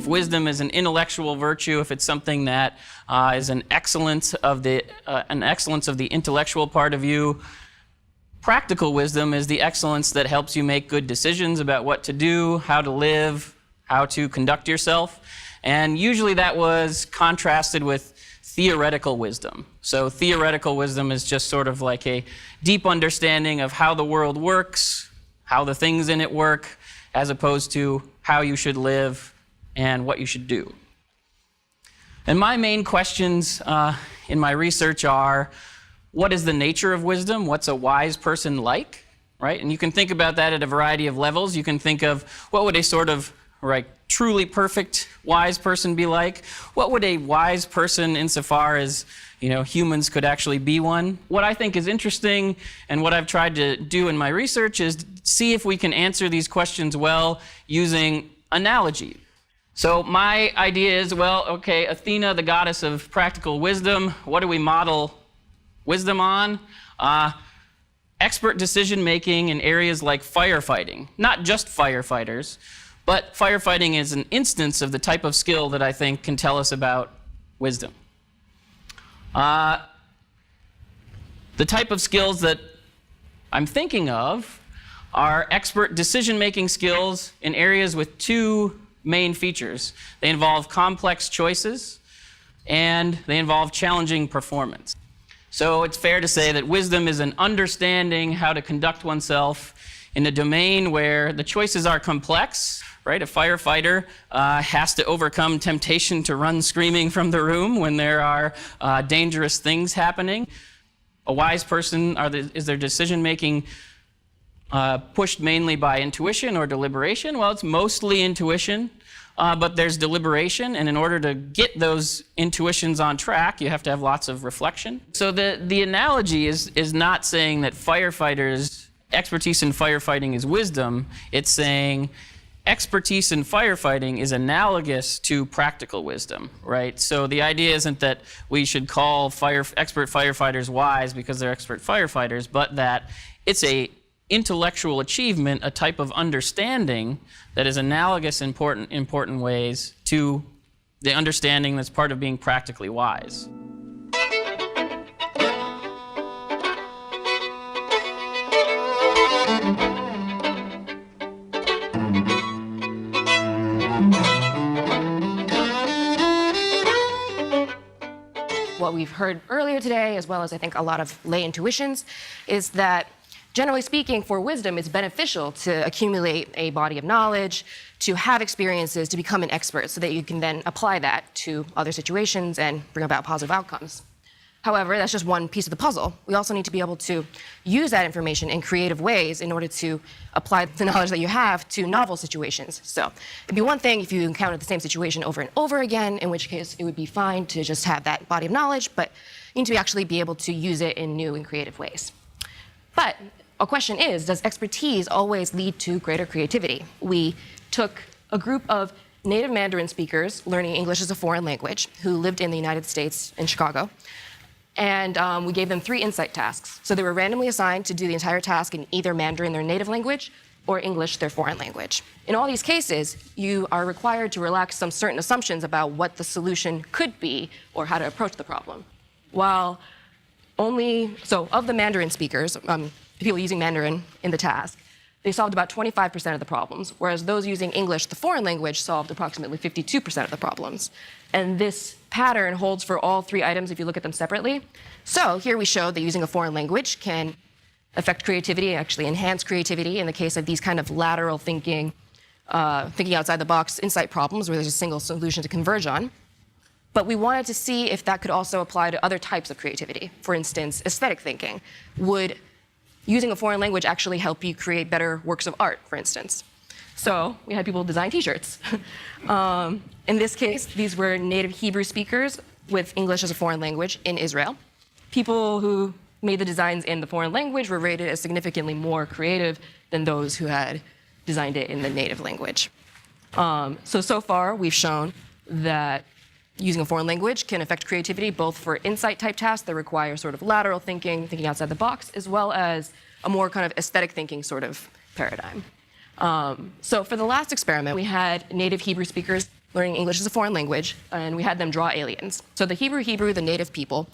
if wisdom is an intellectual virtue, if it's something that is an excellence of the intellectual part of you, practical wisdom is the excellence that helps you make good decisions about what to do, how to live, how to conduct yourself. And usually that was contrasted with theoretical wisdom. So theoretical wisdom is just sort of like a deep understanding of how the world works, how the things in it work, as opposed to how you should live and what you should do. And my main questions in my research are, what is the nature of wisdom? What's a wise person like? Right? And you can think about that at a variety of levels. You can think of what would a sort of truly perfect wise person be like? What would a wise person insofar as humans could actually be one? What I think is interesting and what I've tried to do in my research is see if we can answer these questions well using analogy. So my idea is, well, okay, Athena, the goddess of practical wisdom, what do we model wisdom on? Expert decision making in areas like firefighting. Not just firefighters, but firefighting is an instance of the type of skill that I think can tell us about wisdom. The type of skills that I'm thinking of are expert decision-making skills in areas with two main features. They involve complex choices, and they involve challenging performance. So it's fair to say that wisdom is an understanding how to conduct oneself in a domain where the choices are complex. Right? A firefighter has to overcome temptation to run screaming from the room when there are dangerous things happening. A wise person, is their decision-making pushed mainly by intuition or deliberation? Well, it's mostly intuition, but there's deliberation, and in order to get those intuitions on track, you have to have lots of reflection. So the analogy is not saying that expertise in firefighting is wisdom. It's saying expertise in firefighting is analogous to practical wisdom, right? So the idea isn't that we should call expert firefighters wise because they're expert firefighters, but that it's a intellectual achievement, a type of understanding that is analogous in important ways to the understanding that's part of being practically wise. What we've heard earlier today, as well as I think a lot of lay intuitions, is that generally speaking, for wisdom, it's beneficial to accumulate a body of knowledge, to have experiences, to become an expert, so that you can then apply that to other situations and bring about positive outcomes. However, that's just one piece of the puzzle. We also need to be able to use that information in creative ways in order to apply the knowledge that you have to novel situations. So it'd be one thing if you encountered the same situation over and over again, in which case it would be fine to just have that body of knowledge, but you need to actually be able to use it in new and creative ways. But a question is, does expertise always lead to greater creativity? We took a group of native Mandarin speakers learning English as a foreign language who lived in the United States in Chicago. And we gave them 3 insight tasks. So they were randomly assigned to do the entire task in either Mandarin, their native language, or English, their foreign language. In all these cases, you are required to relax some certain assumptions about what the solution could be or how to approach the problem. Of the Mandarin speakers, the people using Mandarin in the task, they solved about 25% of the problems, whereas those using English, the foreign language, solved approximately 52% of the problems. And this pattern holds for all 3 items if you look at them separately. So here we show that using a foreign language can affect creativity, actually enhance creativity in the case of these kind of lateral thinking, thinking outside the box insight problems where there's a single solution to converge on. But we wanted to see if that could also apply to other types of creativity. For instance, aesthetic thinking. Would using a foreign language actually help you create better works of art, for instance? So we had people design T-shirts. In this case, these were native Hebrew speakers with English as a foreign language in Israel. People who made the designs in the foreign language were rated as significantly more creative than those who had designed it in the native language. So far, we've shown that using a foreign language can affect creativity both for insight-type tasks that require sort of lateral thinking, thinking outside the box, as well as a more kind of aesthetic thinking sort of paradigm. So for the last experiment, we had native Hebrew speakers learning English as a foreign language, and we had them draw aliens. So the Hebrew, the native people,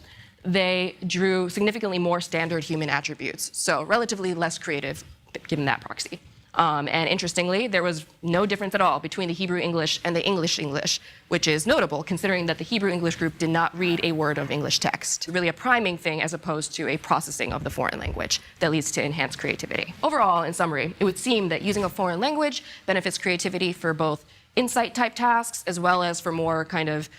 they drew significantly more standard human attributes, so relatively less creative given that proxy. And interestingly, there was no difference at all between the Hebrew English and the English English, which is notable considering that the Hebrew English group did not read a word of English text. Really a priming thing as opposed to a processing of the foreign language that leads to enhanced creativity. Overall, in summary, it would seem that using a foreign language benefits creativity for both insight type tasks as well as for more kind of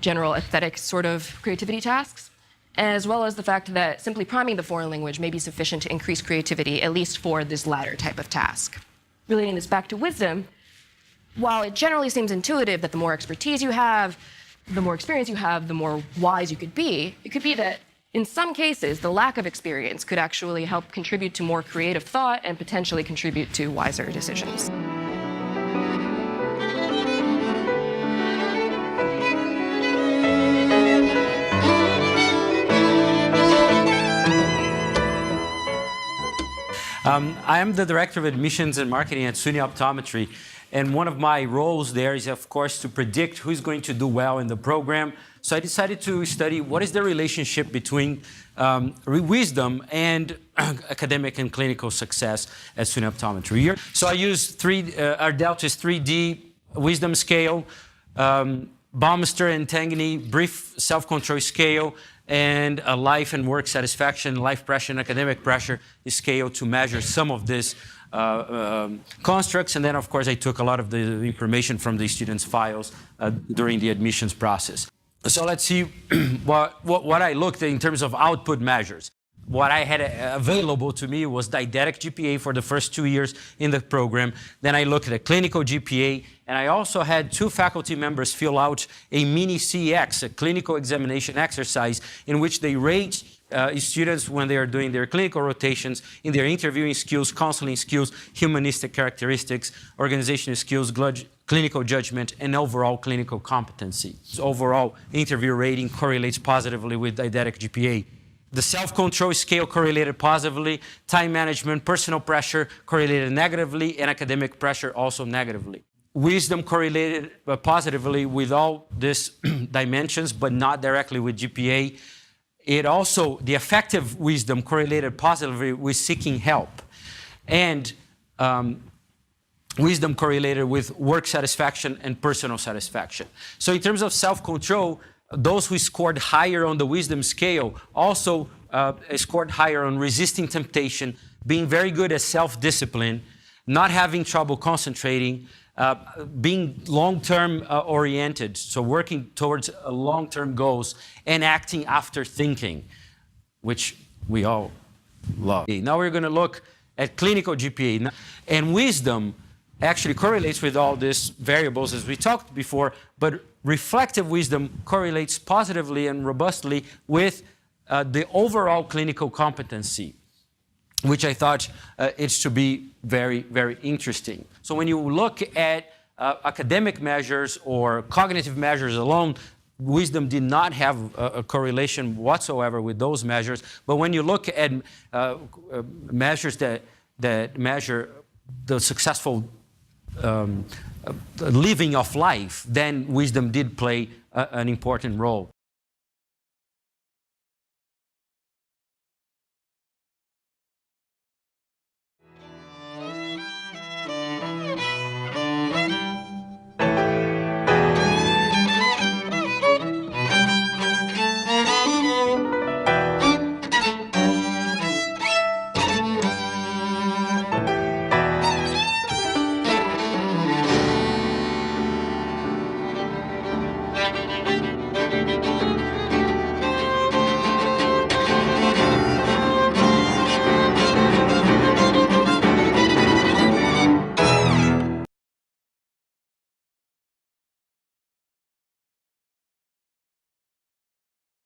general aesthetic sort of creativity tasks, as well as the fact that simply priming the foreign language may be sufficient to increase creativity, at least for this latter type of task. Relating this back to wisdom, while it generally seems intuitive that the more expertise you have, the more experience you have, the more wise you could be, it could be that in some cases, the lack of experience could actually help contribute to more creative thought and potentially contribute to wiser decisions. I am the Director of Admissions and Marketing at SUNY Optometry, and one of my roles there is, of course, to predict who's going to do well in the program. So I decided to study what is the relationship between wisdom and academic and clinical success at SUNY Optometry. So I used Ardely's 3D wisdom scale, Baumeister and Tangney brief self-control scale, and a life and work satisfaction, life pressure, and academic pressure scale to measure some of these constructs. And then, of course, I took a lot of the information from the students' files during the admissions process. So let's see what I looked at in terms of output measures. What I had available to me was didactic GPA for the first 2 years in the program. Then I looked at a clinical GPA, and I also had 2 faculty members fill out a mini CEX, a clinical examination exercise, in which they rate students when they are doing their clinical rotations in their interviewing skills, counseling skills, humanistic characteristics, organizational skills, clinical judgment, and overall clinical competency. So overall interview rating correlates positively with didactic GPA. The self-control scale correlated positively, time management, personal pressure correlated negatively, and academic pressure also negatively. Wisdom correlated positively with all these dimensions, but not directly with GPA. It also, the affective wisdom correlated positively with seeking help. And wisdom correlated with work satisfaction and personal satisfaction. So in terms of self-control, those who scored higher on the wisdom scale also scored higher on resisting temptation, being very good at self-discipline, not having trouble concentrating, being long-term oriented, so working towards long-term goals, and acting after thinking, which we all love. Now we're going to look at clinical GPA. And wisdom actually correlates with all these variables as we talked before, but reflective wisdom correlates positively and robustly with the overall clinical competency, which I thought is to be very, very interesting. So when you look at academic measures or cognitive measures alone, wisdom did not have a correlation whatsoever with those measures. But when you look at measures that measure the successful living of life, then wisdom did play an important role.